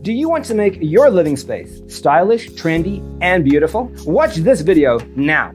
Do you want to make your living space stylish, trendy, and beautiful? Watch this video now.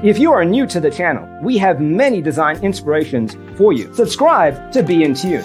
If you are new to the channel, we have many design inspirations for you. Subscribe to be in tune.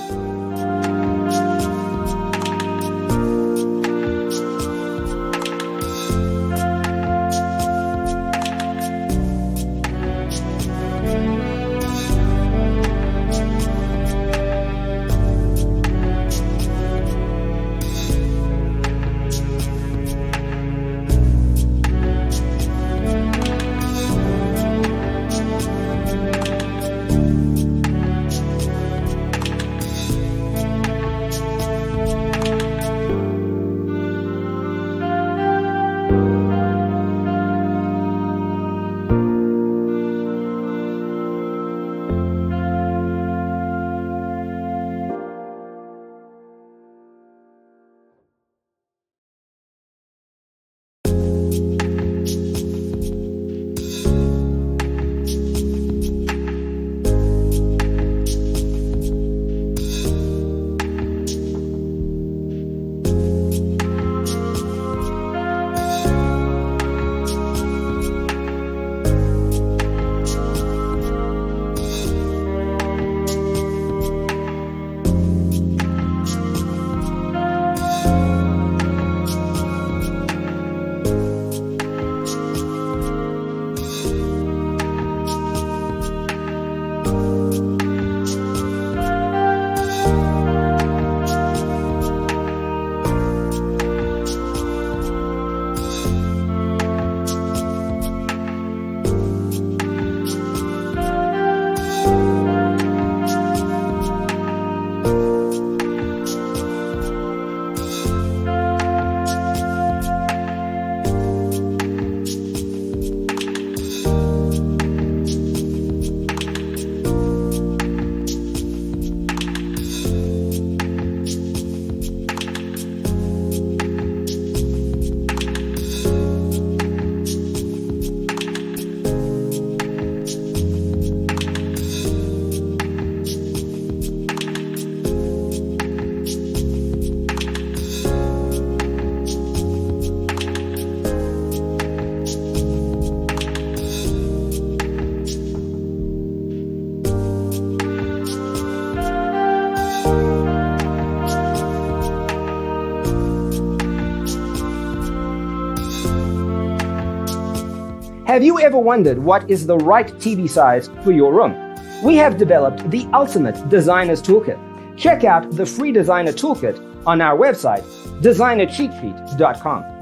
Have you ever wondered what is the right TV size for your room? We have developed the ultimate designer's toolkit. Check out the free designer toolkit on our website, designercheatsheet.com.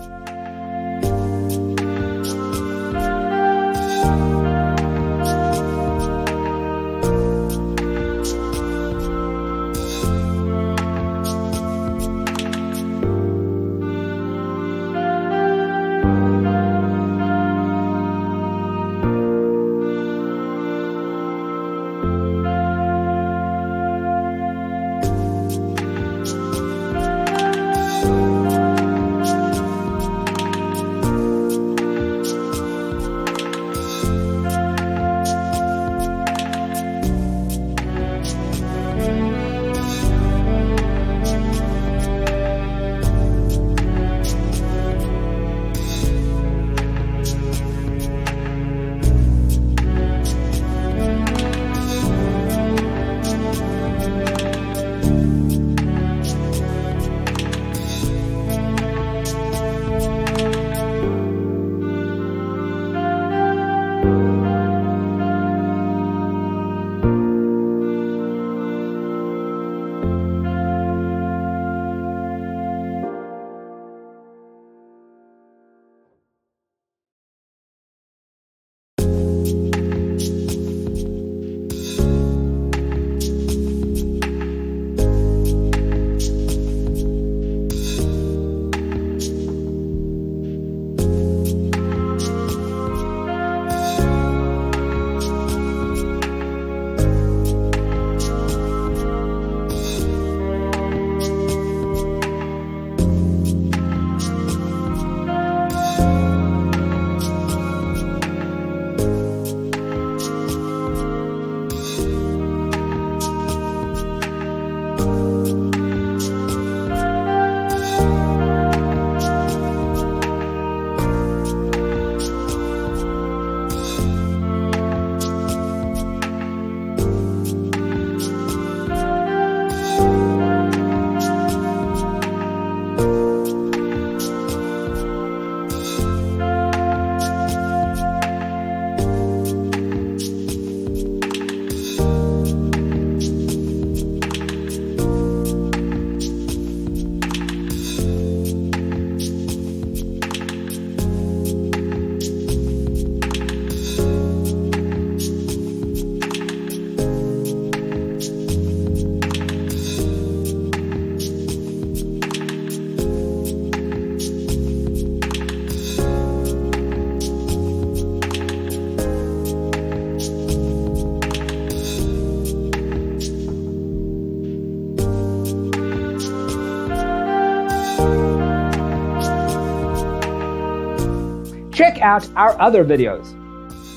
Check out our other videos.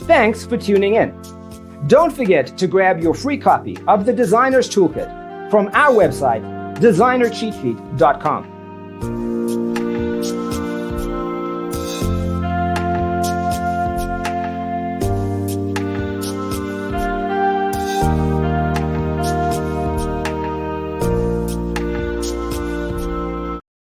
Thanks for tuning in. Don't forget to grab your free copy of the Designer's Toolkit from our website, designercheatsheet.com.